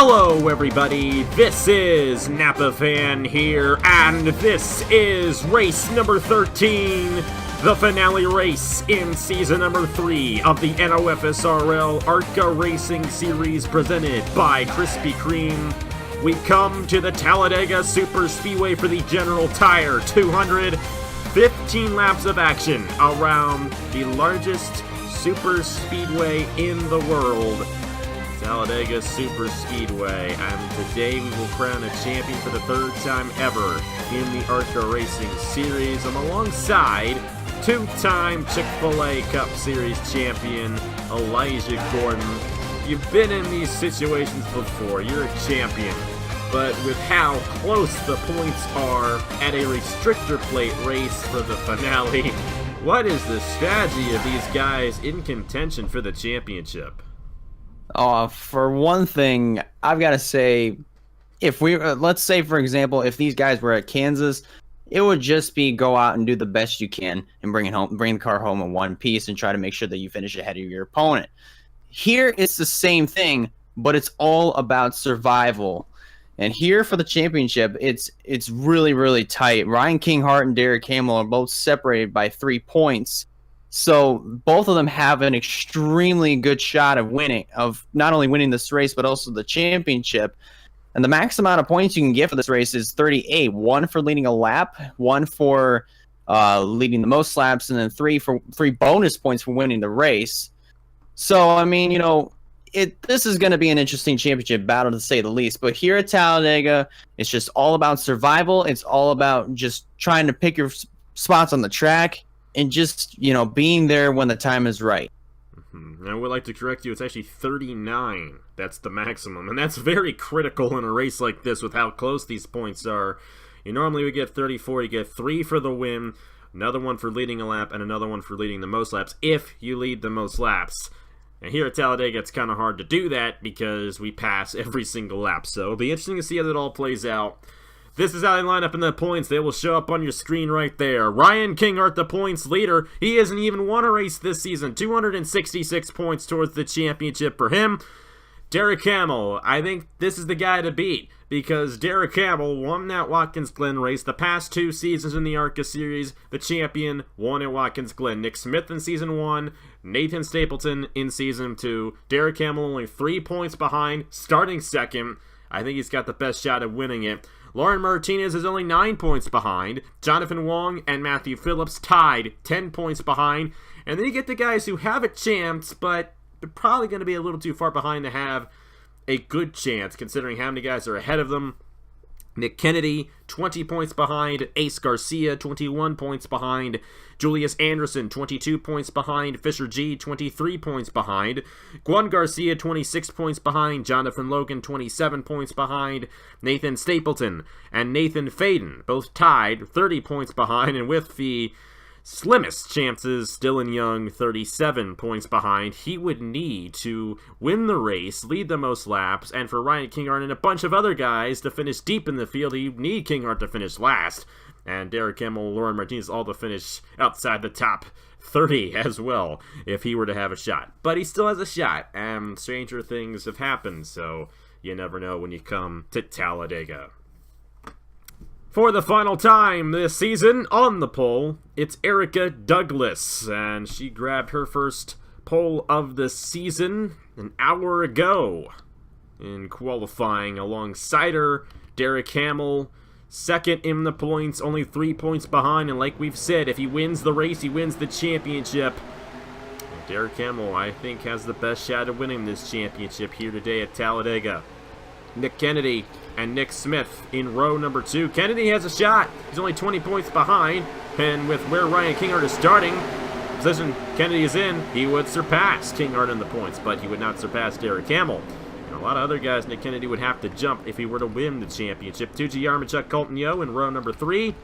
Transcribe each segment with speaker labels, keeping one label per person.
Speaker 1: Hello everybody, this is Napa Fan here, and this is race number 13, the finale race in season number 3 of the NOFSRL ARCA Racing Series presented by Krispy Kreme. We come to the Talladega Super Speedway for the General Tire 215 laps of action around the largest super speedway in the world, Talladega Super Speedway, and today we will crown a champion for the third time ever in the ARCA Racing Series. I'm alongside two-time Chick-fil-A Cup Series champion Elijah Gordon. You've been in these situations before, you're a champion, but with how close the points are at a restrictor plate race for the finale, what is the strategy of these guys in contention for the championship?
Speaker 2: For one thing, I've got to say, if we let's say, for example, if these guys were at Kansas, it would just be go out and do the best you can and bring the car home in one piece and try to make sure that you finish ahead of your opponent. Here, it's the same thing, but it's all about survival. And here for the championship, it's really, really tight. Ryan Kinghart and Derek Hamill are both separated by 3 points. So both of them have an extremely good shot of not only winning this race, but also the championship. And the max amount of points you can get for this race is 38. 1 for leading a lap, 1 for leading the most laps, and then 3 bonus points for winning the race. So, I mean, this is going to be an interesting championship battle, to say the least. But here at Talladega, it's just all about survival. It's all about just trying to pick your spots on the track and just, being there when the time is right.
Speaker 1: I would like to correct you, it's actually 39. That's the maximum, and that's very critical in a race like this with how close these points are. You normally would get 34, you get 3 for the win, another one for leading a lap, and another one for leading the most laps, if you lead the most laps. And here at Talladega, it's kind of hard to do that because we pass every single lap, so it'll be interesting to see how that all plays out. This is how they line up in the points. They will show up on your screen right there. Ryan Kinghart, the points leader. He hasn't even won a race this season. 266 points towards the championship for him. Derek Hamill, I think this is the guy to beat because Derek Hamill won that Watkins Glen race the past 2 seasons in the ARCA Series. The champion won at Watkins Glen. Nick Smith in Season 1, Nathan Stapleton in Season 2. Derek Hamill only 3 points behind, starting second. I think he's got the best shot at winning it. Lauren Martinez is only 9 points behind. Jonathan Wong and Matthew Phillips tied 10 points behind. And then you get the guys who have a chance, but they're probably going to be a little too far behind to have a good chance, considering how many guys are ahead of them. Nick Kennedy, 20 points behind. Ace Garcia, 21 points behind. Julius Anderson, 22 points behind. Fisher G, 23 points behind. Juan Garcia, 26 points behind. Jonathan Logan, 27 points behind. Nathan Stapleton and Nathan Faden, both tied, 30 points behind. And with the slimmest chances, Dylan Young, 37 points behind. He would need to win the race, lead the most laps, and for Ryan Kinghart and a bunch of other guys to finish deep in the field, he would need Kinghart to finish last. And Derek Hamill, Lauren Martinez all to finish outside the top 30 as well, if he were to have a shot. But he still has a shot, and stranger things have happened, so you never know when you come to Talladega. For the final time this season on the pole, it's Erica Douglas, and she grabbed her first pole of the season an hour ago in qualifying. Alongside her, Derek Hamill, second in the points, only 3 points behind, and like we've said, if he wins the race, he wins the championship. And Derek Hamill, I think, has the best shot of winning this championship here today at Talladega. Nick Kennedy and Nick Smith in row number 2. Kennedy has a shot. He's only 20 points behind. And with where Ryan Kinghart is starting, position Kennedy is in, he would surpass Kinghart in the points, but he would not surpass Derek Hamill. And a lot of other guys Nick Kennedy would have to jump if he were to win the championship. Tucci Yarmachuk, Colton Yo in row number 3.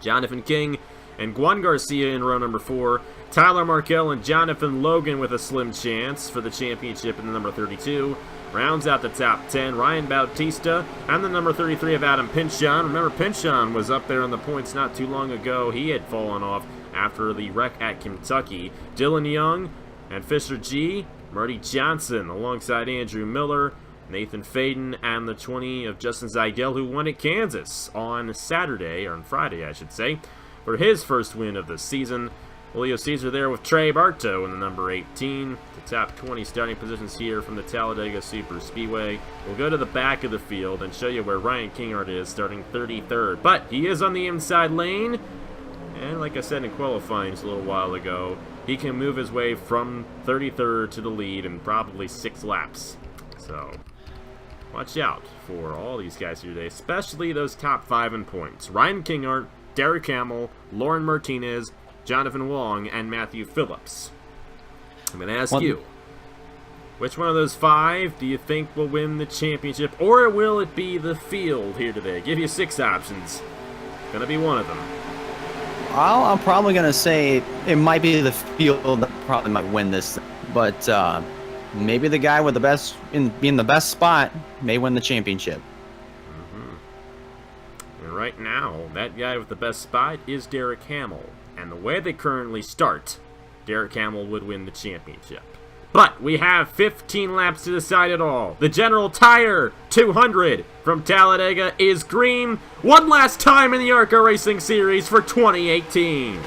Speaker 1: Jonathan King and Juan Garcia in row number 4. Tyler Markell and Jonathan Logan with a slim chance for the championship in the number 32. Rounds out the top 10, Ryan Bautista, and the number 33 of Adam Pinchon. Remember, Pinchon was up there on the points not too long ago. He had fallen off after the wreck at Kentucky. Dylan Young and Fisher G, Marty Johnson alongside Andrew Miller, Nathan Faden, and the 20 of Justin Zeigel, who won at Kansas on Saturday, or on Friday, I should say, for his first win of the season. Julio Cesar there with Trey Bartow in the number 18. The top 20 starting positions here from the Talladega Super Speedway. We'll go to the back of the field and show you where Ryan Kinghart is, starting 33rd. But he is on the inside lane, and like I said in qualifying just a little while ago, he can move his way from 33rd to the lead in probably 6 laps. So, watch out for all these guys here today, especially those top 5 in points. Ryan Kinghart, Derek Hamill, Lauren Martinez, Jonathan Wong, and Matthew Phillips. I'm going to ask you, which one of those 5 do you think will win the championship, or will it be the field here today? Give you 6 options. Going to be one of them.
Speaker 2: I'm probably going to say it might be the field that probably might win this, but maybe the guy with the best, in the best spot may win the championship.
Speaker 1: And right now, that guy with the best spot is Derek Hamill. And the way they currently start, Derek Hamill would win the championship. But we have 15 laps to decide it all. The General Tire 200 from Talladega is green one last time in the ARCA Racing Series for 2018.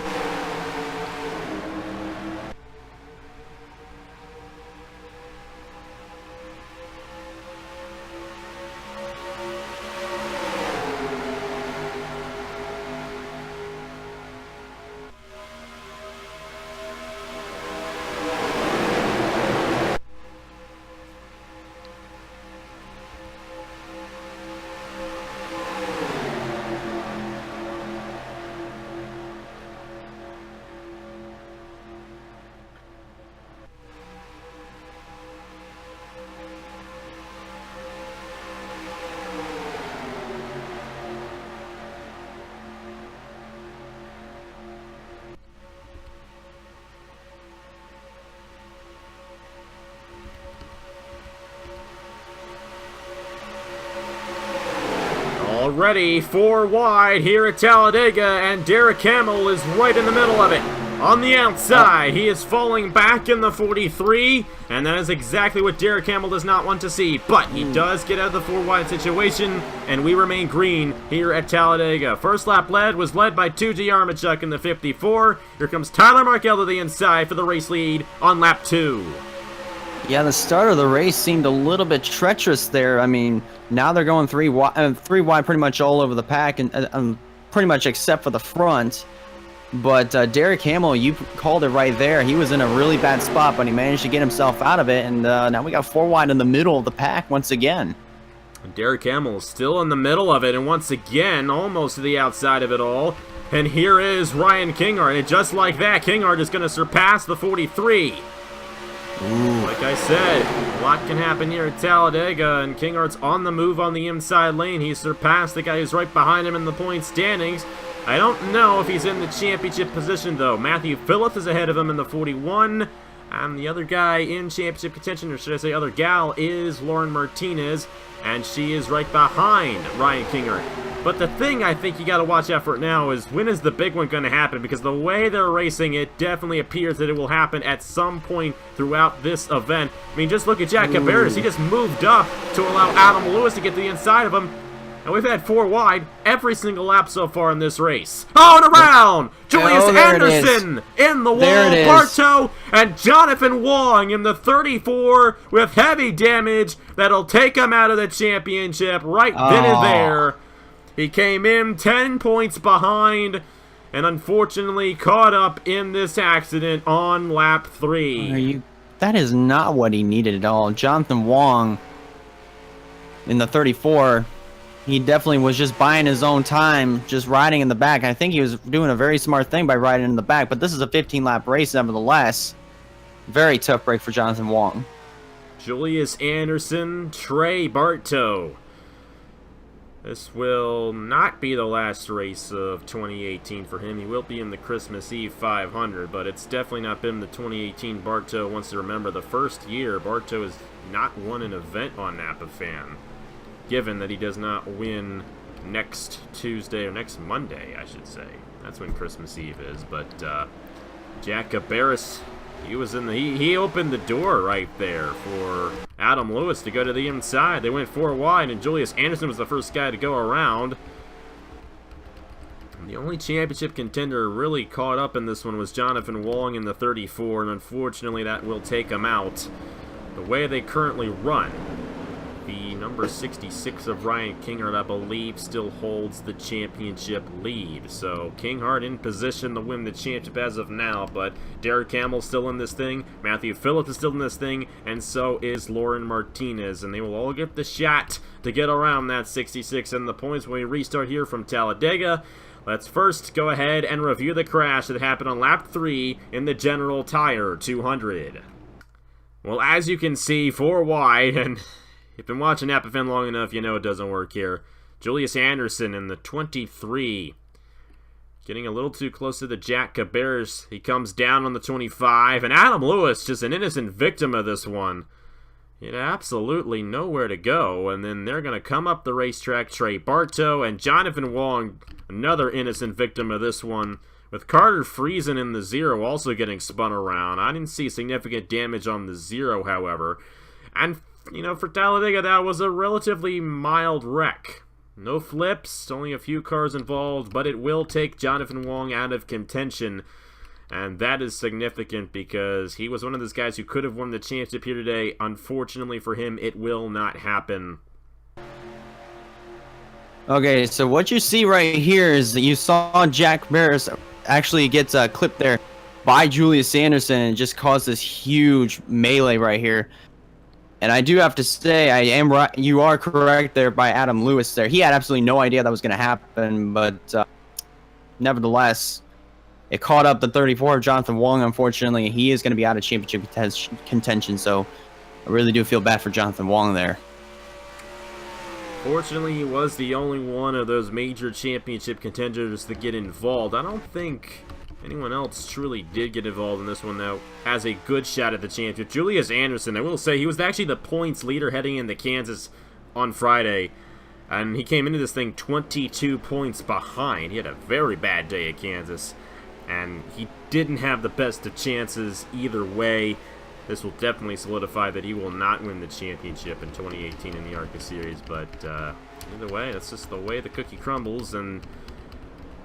Speaker 1: Already 4 wide here at Talladega, and Derek Hamill is right in the middle of it. On the outside, he is falling back in the 43, and that is exactly what Derek Hamill does not want to see. But he does get out of the 4 wide situation, and we remain green here at Talladega. First lap was led by 2G Armichuk in the 54. Here comes Tyler Markell to the inside for the race lead on lap 2.
Speaker 2: Yeah, the start of the race seemed a little bit treacherous there. I mean, now they're going 3 wide pretty much all over the pack, and pretty much except for the front. But Derek Hamill, you called it right there. He was in a really bad spot, but he managed to get himself out of it, and now we got 4 wide in the middle of the pack once again.
Speaker 1: Derek Hamill is still in the middle of it, and once again, almost to the outside of it all. And here is Ryan Kinghart, and just like that, Kinghart is going to surpass the 43.
Speaker 2: Ooh.
Speaker 1: Like I said, a lot can happen here at Talladega, and Kinghart's on the move on the inside lane. He surpassed the guy who's right behind him in the point standings. I don't know if he's in the championship position, though. Matthew Phillips is ahead of him in the 41, and the other guy in championship contention, or should I say other gal, is Lauren Martinez, and she is right behind Ryan Kinghart. But the thing I think you got to watch out for now is, when is the big one going to happen? Because the way they're racing, it definitely appears that it will happen at some point throughout this event. I mean, just look at Jack Cabarrus. He just moved up to allow Adam Lewis to get to the inside of him. And we've had 4 wide every single lap so far in this race. Oh, and around! Julius Anderson in the wall. Bartow and Jonathan Wong in the 34 with heavy damage that'll take him out of the championship right then and there. He came in 10 points behind and unfortunately caught up in this accident on lap 3.
Speaker 2: That is not what he needed at all. Jonathan Wong in the 34, he definitely was just buying his own time, just riding in the back. I think he was doing a very smart thing by riding in the back, but this is a 15-lap race nevertheless. Very tough break for Jonathan Wong.
Speaker 1: Julius Anderson, Trey Bartow. This will not be the last race of 2018 for him. He will be in the Christmas Eve 500, but it's definitely not been the 2018 Bartow wants to remember. The first year, Bartow has not won an event on Napa Fan, given that he does not win next Tuesday, or next Monday, I should say. That's when Christmas Eve is. But Jack Cabarrus, he was in the he opened the door right there for Adam Lewis to go to the inside. They went 4 wide, and Julius Anderson was the first guy to go around. The only championship contender really caught up in this one was Jonathan Wong in the 34, and unfortunately that will take him out. The way they currently run, the number 66 of Ryan Kinghart, I believe, still holds the championship lead. So Kinghart in position to win the championship as of now, but Derek Hamill's still in this thing, Matthew Phillips is still in this thing, and so is Lauren Martinez, and they will all get the shot to get around that 66 and the points when we restart here from Talladega. Let's first go ahead and review the crash that happened on lap 3 in the General Tire 200. Well, as you can see, 4 wide, and if you've been watching AppFN long enough, you know it doesn't work here. Julius Anderson in the 23, getting a little too close to the Jack Cabarrus. He comes down on the 25, and Adam Lewis, just an innocent victim of this one. He had absolutely nowhere to go, and then they're going to come up the racetrack. Trey Bartow and Jonathan Wong, another innocent victim of this one, with Carter Friesen in the 0 also getting spun around. I didn't see significant damage on the 0, however. And, you know, for Talladega, that was a relatively mild wreck. No flips, only a few cars involved, but it will take Jonathan Wong out of contention. And that is significant because he was one of those guys who could have won the championship here today. Unfortunately for him, it will not happen.
Speaker 2: Okay, so what you see right here is that you saw Jack Barris actually gets clipped there by Julius Anderson and just caused this huge melee right here. And I do have to say, I am right. You are correct there by Adam Lewis there. He had absolutely no idea that was going to happen, but nevertheless, it caught up the 34 of Jonathan Wong. Unfortunately, he is going to be out of championship contention, so I really do feel bad for Jonathan Wong there.
Speaker 1: Fortunately, he was the only one of those major championship contenders to get involved. I don't think anyone else truly did get involved in this one, though, has a good shot at the championship. Julius Anderson, I will say, he was actually the points leader heading into Kansas on Friday, and he came into this thing 22 points behind. He had a very bad day at Kansas, and he didn't have the best of chances either way. This will definitely solidify that he will not win the championship in 2018 in the ARCA Series, but either way, that's just the way the cookie crumbles. And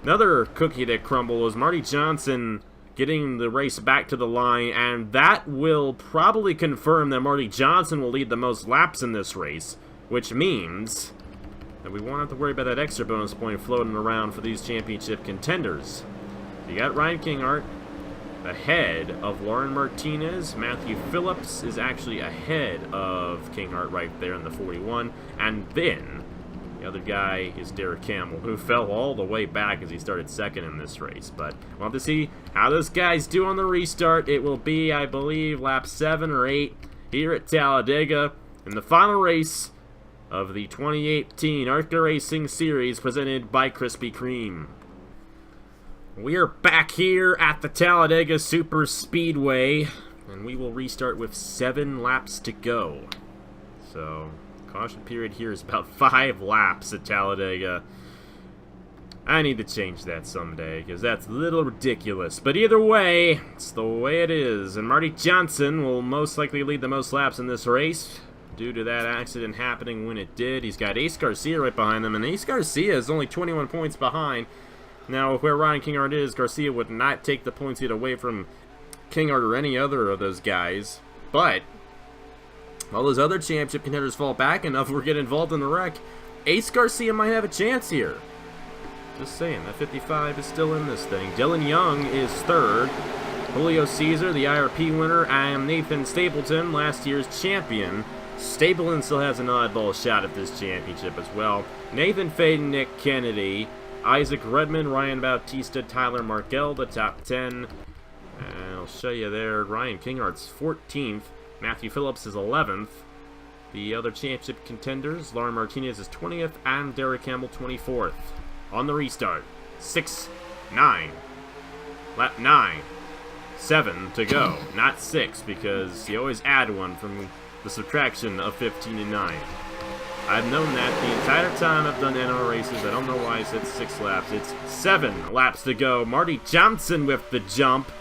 Speaker 1: another cookie that crumbled was Marty Johnson getting the race back to the line, and that will probably confirm that Marty Johnson will lead the most laps in this race, which means that we won't have to worry about that extra bonus point floating around for these championship contenders. You got Ryan Kinghart ahead of Lauren Martinez. Matthew Phillips is actually ahead of Kinghart right there in the 41. And then the other guy is Derek Campbell, who fell all the way back as he started second in this race. But we'll have to see how those guys do on the restart. It will be, I believe, lap 7 or 8 here at Talladega in the final race of the 2018 ARCA Racing Series presented by Krispy Kreme. We're back here at the Talladega Super Speedway, and we will restart with 7 laps to go. So, caution period here is about 5 laps at Talladega. I need to change that someday, because that's a little ridiculous. But either way, it's the way it is. And Marty Johnson will most likely lead the most laps in this race, due to that accident happening when it did. He's got Ace Garcia right behind him, and Ace Garcia is only 21 points behind. Now, where Ryan Kinghart is, Garcia would not take the points lead away from Kinghart or any other of those guys. But all those other championship contenders fall back enough or get involved in the wreck, Ace Garcia might have a chance here. Just saying, that 55 is still in this thing. Dylan Young is 3rd. Julio Caesar, the IRP winner, and Nathan Stapleton, last year's champion. Stapleton still has an oddball shot at this championship as well. Nathan Faden, Nick Kennedy, Isaac Redmond, Ryan Bautista, Tyler Markell, the top 10. And I'll show you there. Ryan Kinghart's 14th. Matthew Phillips is 11th. The other championship contenders, Lauren Martinez is 20th, and Derek Campbell 24th. On the restart, 6, 9, lap 9, 7 to go. Not 6, because you always add 1 from the subtraction of 15 and 9. I've known that the entire time I've done NO races. I don't know why I said 6 laps. It's 7 laps to go. Marty Johnson with the jump.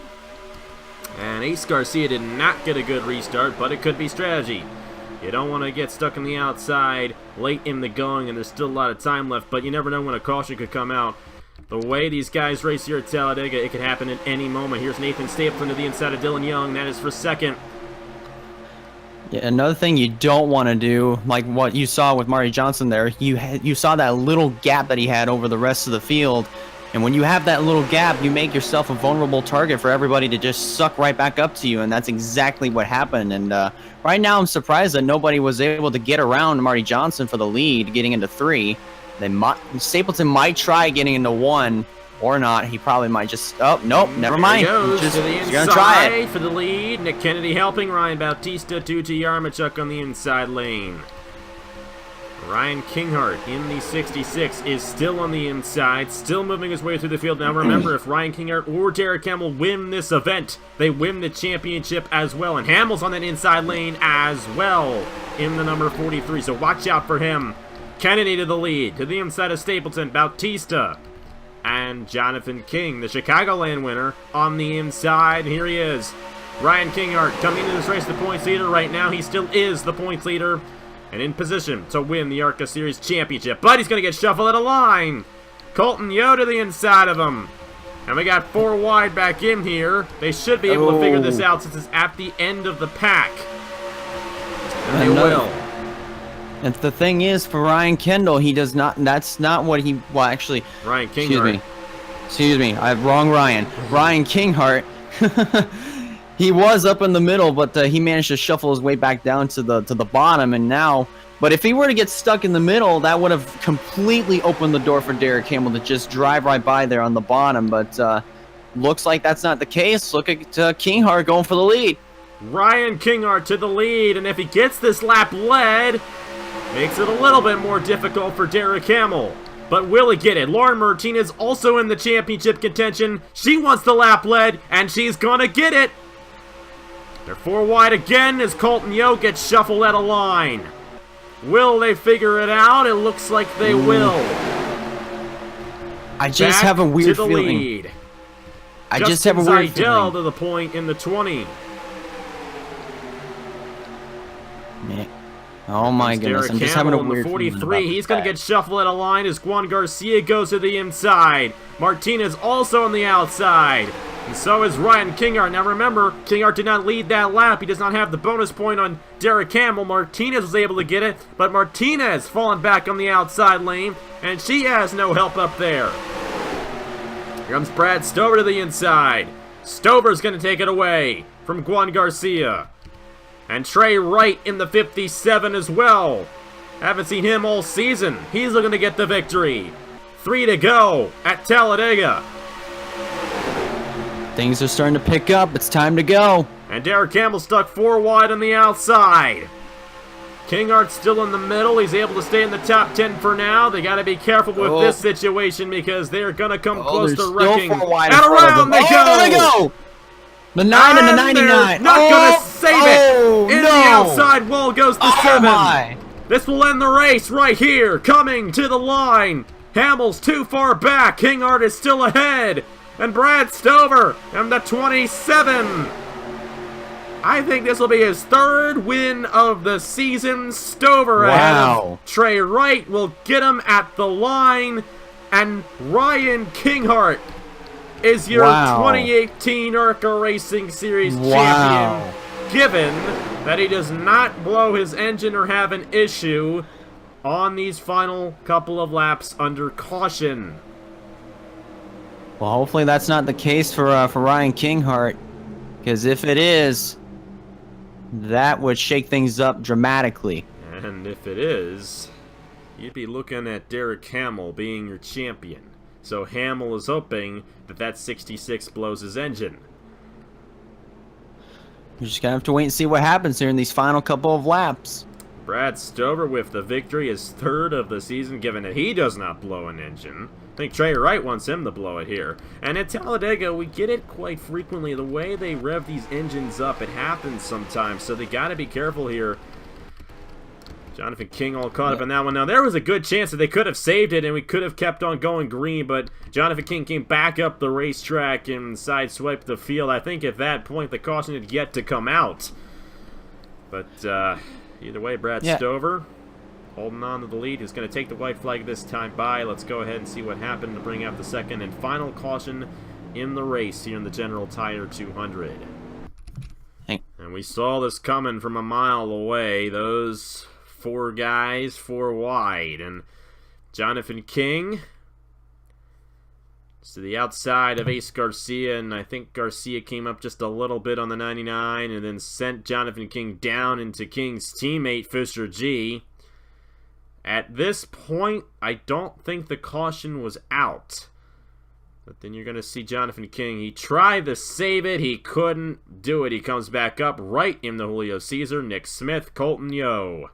Speaker 1: And Ace Garcia did not get a good restart, but it could be strategy. You don't want to get stuck on the outside late in the going, and there's still a lot of time left, but you never know when a caution could come out. The way these guys race here at Talladega, it could happen at any moment. Here's Nathan Stapleton to the inside of Dylan Young. That is for second.
Speaker 2: Yeah, another thing you don't want to do, like what you saw with Marty Johnson there, you saw that little gap that he had over the rest of the field. And when you have that little gap, you make yourself a vulnerable target for everybody to just suck right back up to you, and that's exactly what happened. And right now, I'm surprised that nobody was able to get around Marty Johnson for the lead, getting into 3. Stapleton might try getting into 1 or not. He probably might just. Oh nope, never mind.
Speaker 1: He goes
Speaker 2: He's
Speaker 1: to the
Speaker 2: gonna try
Speaker 1: inside
Speaker 2: it
Speaker 1: for the lead. Nick Kennedy helping Ryan Bautista to Yarmachuk on the inside lane. Ryan Kinghart in the 66 is still on the inside, still moving his way through the field. Now remember, if Ryan Kinghart or Derek Hamill win this event, they win the championship as well. And Hamill's on that inside lane as well in the number 43, so watch out for him. Kennedy to the lead, to the inside of Stapleton, Bautista, and Jonathan King, the Chicagoland winner, on the inside. Here he is. Ryan Kinghart coming into this race, the points leader. Right now, he still is the points leader and in position to win the ARCA Series Championship. But he's going to get shuffled at a line. Colton Yo to the inside of him. And we got 4 wide back in here. They should be able to figure this out since it's at the end of the pack. And they will.
Speaker 2: And the thing is, for Ryan Kendall, he does not. That's not what he. Well, actually,
Speaker 1: Ryan Kinghart.
Speaker 2: Excuse me. I have wrong Ryan. Ryan Kinghart. He was up in the middle, but he managed to shuffle his way back down to the bottom, and now. But if he were to get stuck in the middle, that would have completely opened the door for Derek Hamill to just drive right by there on the bottom. But looks like that's not the case. Look at Kinghart going for the lead.
Speaker 1: Ryan Kinghart to the lead, and if he gets this lap led, makes it a little bit more difficult for Derek Hamill. But will he get it? Lauren Martinez also in the championship contention. She wants the lap led, and she's gonna get it. They're 4 wide again as Colton Yo gets shuffled at a line. Will they figure it out? It looks like they will.
Speaker 2: I just have a weird feeling.
Speaker 1: Lead.
Speaker 2: I just have a weird feeling.
Speaker 1: to the point in the 20.
Speaker 2: Man. Oh my goodness, I'm just having a weird feeling.
Speaker 1: 43, he's going to get shuffled at a line as Juan Garcia goes to the inside. Martinez also on the outside. And so is Ryan Kinghart. Now remember, Kinghart did not lead that lap. He does not have the bonus point on Derek Hamill. Martinez was able to get it, but Martinez falling back on the outside lane, and she has no help up there. Here comes Brad Stover to the inside. Stover's going to take it away from Juan Garcia. And Trey Wright in the 57 as well. Haven't seen him all season. He's looking to get the victory. 3 to go at Talladega.
Speaker 2: Things are starting to pick up. It's time to go.
Speaker 1: And Derek Campbell stuck 4 wide on the outside. Kinghart's still in the middle. He's able to stay in the top 10 for now. They got to be careful with this situation because they're going to come close to wrecking. And around they go.
Speaker 2: The 9 and the 99.
Speaker 1: Not going to save it. In the outside wall goes the 7.
Speaker 2: My.
Speaker 1: This will end the race right here. Coming to the line. Hamill's too far back. Kinghart is still ahead. And Brad Stover and the 27. I think this will be his 3rd win of the season. Stover ahead of Trey Wright will get him at the line. And Ryan Kinghart is your 2018 ARCA Racing Series champion, given that he does not blow his engine or have an issue on these final couple of laps under caution.
Speaker 2: Well, hopefully that's not the case for Ryan Kinghart, because if it is, that would shake things up dramatically.
Speaker 1: And if it is, you'd be looking at Derek Hamill being your champion. So Hamill is hoping that 66 blows his engine.
Speaker 2: You're just going to have to wait and see what happens here in these final couple of laps.
Speaker 1: Brad Stover with the victory, his 3rd of the season, given that he does not blow an engine. I think Trey Wright wants him to blow it here. And at Talladega, we get it quite frequently. The way they rev these engines up, it happens sometimes. So they got to be careful here. Jonathan King all caught up in that one. Now, there was a good chance that they could have saved it and we could have kept on going green, but Jonathan King came back up the racetrack and sideswiped the field. I think at that point the caution had yet to come out. But either way, Brad Stover holding on to the lead. He's going to take the white flag this time by. Let's go ahead and see what happened to bring out the second and final caution in the race here in the General Tire 200. And we saw this coming from a mile away. Those four guys, four wide. And Jonathan King to the outside of Ace Garcia, and I think Garcia came up just a little bit on the 99 and then sent Jonathan King down into King's teammate Fisher G. At this point, I don't think the caution was out. But then you're going to see Jonathan King. He tried to save it. He couldn't do it. He comes back up right in the Julio Cesar, Nick Smith, Colton Yo.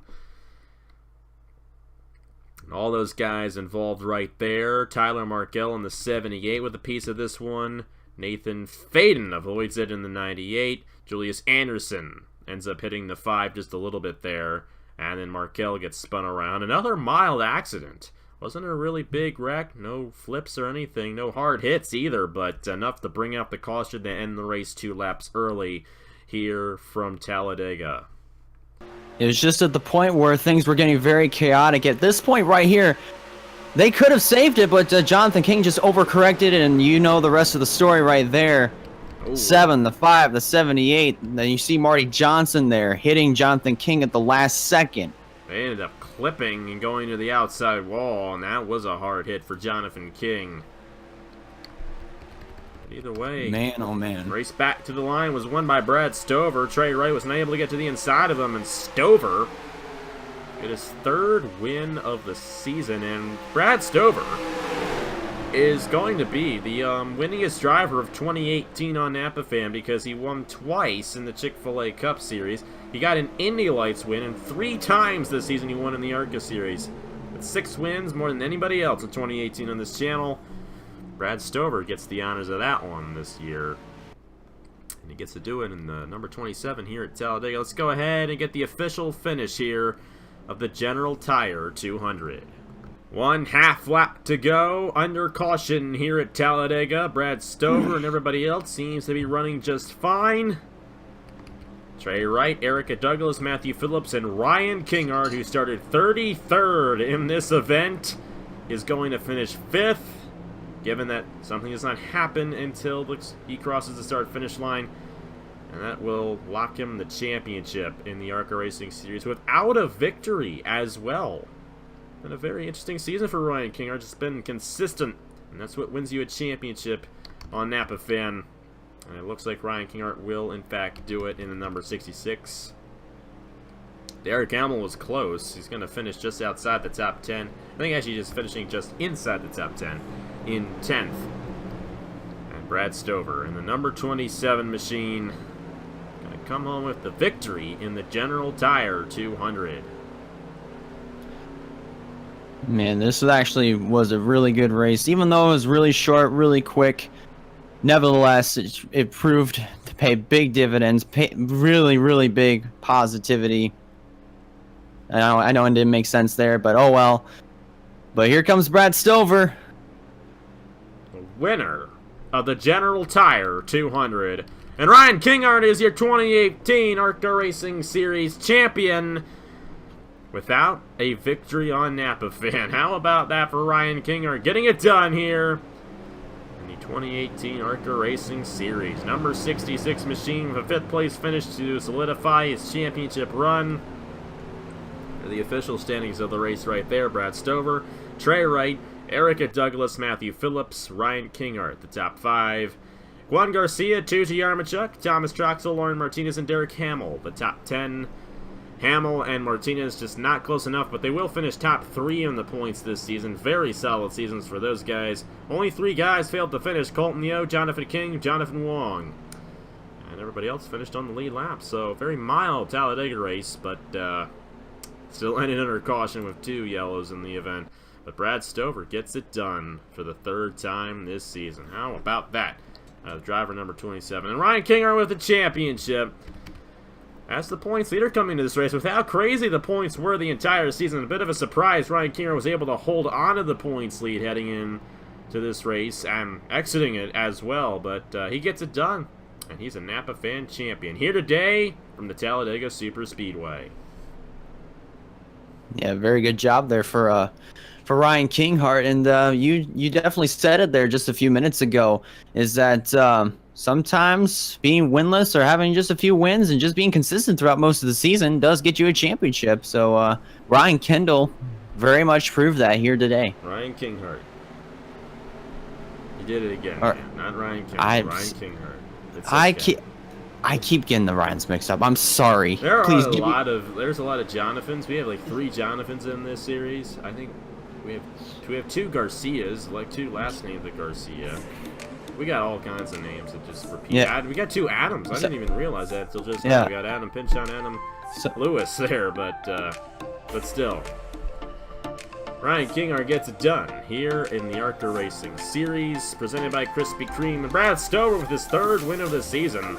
Speaker 1: And all those guys involved right there. Tyler Markell in the 78 with a piece of this one. Nathan Faden avoids it in the 98. Julius Anderson ends up hitting the 5 just a little bit there. And then Markell gets spun around. Another mild accident. Wasn't a really big wreck. No flips or anything. No hard hits either. But enough to bring out the caution to end the race 2 laps early here from Talladega.
Speaker 2: It was just at the point where things were getting very chaotic. At this point right here, they could have saved it, but Jonathan King just overcorrected, and you know the rest of the story right there. Ooh. 7, the 5, the 78. Then you see Marty Johnson there hitting Jonathan King at the last second.
Speaker 1: They ended up clipping and going to the outside wall, and that was a hard hit for Jonathan King. But either way,
Speaker 2: man, oh man.
Speaker 1: Race back to the line was won by Brad Stover. Trey Wright was unable to get to the inside of him, and Stover get his 3rd win of the season. And Brad Stover is going to be the winningest driver of 2018 on Napa Fan because he won twice in the Chick-fil-A Cup Series. He got an Indy Lights win, and 3 times this season he won in the ARCA Series. With 6 wins, more than anybody else in 2018 on this channel. Brad Stover gets the honors of that one this year. And he gets to do it in the number 27 here at Talladega. Let's go ahead and get the official finish here of the General Tire 200. 1/2 lap to go, under caution here at Talladega. Brad Stover and everybody else seems to be running just fine. Trey Wright, Erica Douglas, Matthew Phillips, and Ryan Kinghart, who started 33rd in this event, is going to finish 5th, given that something does not happen until he crosses the start-finish line. And that will lock him the championship in the ARCA Racing Series without a victory as well. Been a very interesting season for Ryan Kinghart. Just been consistent, and that's what wins you a championship on Napa Fan. And it looks like Ryan Kinghart will, in fact, do it in the number 66. Derek Hamill was close. He's going to finish just outside the top 10. I think actually just finishing just inside the top 10 in 10th. And Brad Stover in the number 27 machine going to come home with the victory in the General Tire 200.
Speaker 2: Man, this actually was a really good race. Even though it was really short, really quick, nevertheless, it proved to pay big dividends, really, really big positivity. I know it didn't make sense there, but oh well. But here comes Brad Stover,
Speaker 1: the winner of the General Tire 200. And Ryan Kinghart is your 2018 ARCA Racing Series champion, without a victory on Napa Fan. How about that for Ryan Kinghart getting it done here in the 2018 ARCA Racing Series. Number 66 machine with a 5th place finish to solidify his championship run. The official standings of the race right there: Brad Stover, Trey Wright, Erica Douglas, Matthew Phillips, Ryan Kinghart, the top 5. Juan Garcia, Tucci Yarmachuk, Thomas Troxel, Lauren Martinez, and Derek Hamill, the top 10. Hamill and Martinez just not close enough, but they will finish top 3 in the points this season. Very solid seasons for those guys. Only 3 guys failed to finish: Colton Yo, Jonathan King, Jonathan Wong. And everybody else finished on the lead lap. So very mild Talladega race, but still ended under caution with 2 yellows in the event. But Brad Stover gets it done for the 3rd time this season. How about that? Driver number 27. And Ryan Kinghart with the championship. As the points leader coming into this race, with how crazy the points were the entire season, a bit of a surprise Ryan Kinghart was able to hold on to the points lead heading in to this race and exiting it as well. But he gets it done And he's a Napa fan champion. Here today from the Talladega Super Speedway.
Speaker 2: Yeah, very good job there for Ryan Kinghart. And you definitely said it there just a few minutes ago, is that sometimes being winless or having just a few wins and just being consistent throughout most of the season does get you a championship. So Ryan Kendall very much proved that here today.
Speaker 1: Ryan Kinghart. He did it again, man. Not Ryan Kendall. Ryan Kinghart.
Speaker 2: I keep getting the Ryans mixed up. I'm sorry.
Speaker 1: There's a lot of Jonathans. We have like 3 Jonathans in this series. I think we have 2 Garcias, like 2 last names of Garcia. We got all kinds of names that just repeat. Yeah. We got 2 Adams. I didn't even realize that until just now. We got Adam Pinchon, Adam Lewis there, but still. Ryan Kinghart gets it done here in the ARCA Racing Series, presented by Krispy Kreme. And Brad Stover with his 3rd win of the season.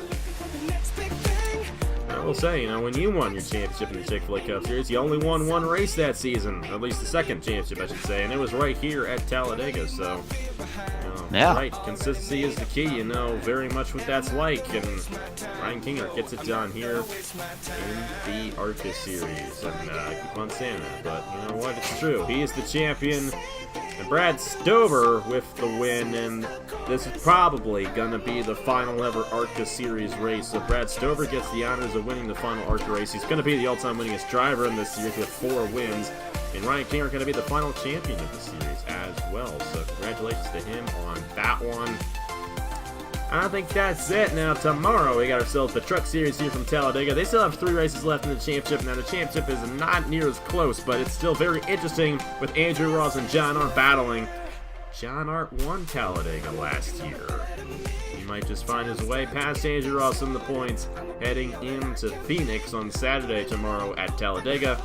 Speaker 1: I will say, when you won your championship in the Chick-fil-A Cup Series, you only won 1 race that season, at least the 2nd championship, I should say, and it was right here at Talladega. So, right, consistency is the key. Very much what that's like, and Ryan Kinghart gets it done here in the ARCA Series. And I keep on saying that, but you know what? It's true. He is the champion. And Brad Stover with the win, and this is probably going to be the final ever ARCA Series race. So Brad Stover gets the honors of winning the final ARCA race. He's going to be the all-time winningest driver in this series with 4 wins. And Ryan Kinghart going to be the final champion of the series as well. So congratulations to him on that one. I think that's it. Now, tomorrow we got ourselves the Truck Series here from Talladega. They still have 3 races left in the championship. Now, the championship is not near as close, but it's still very interesting with Andrew Ross and John Art battling. John Art won Talladega last year. He might just find his way past Andrew Ross in the points, heading into Phoenix on Saturday tomorrow at Talladega.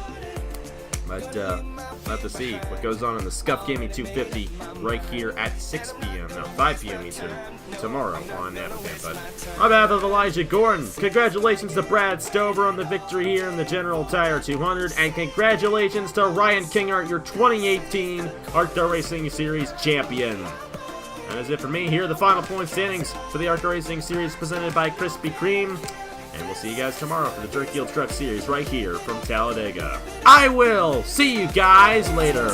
Speaker 1: But we'll have to see what goes on in the Scuff Gaming 250 right here at 6 p.m. Now, 5 p.m. Eastern tomorrow on NAPA. But on behalf of Elijah Gordon, congratulations to Brad Stover on the victory here in the General Tire 200, and congratulations to Ryan Kinghart, your 2018 ARCA Racing Series champion. That is it for me. Here are the final point standings for the ARCA Racing Series presented by Krispy Kreme. And we'll see you guys tomorrow for the Jerk Yield Truck Series right here from Talladega. I will see you guys later.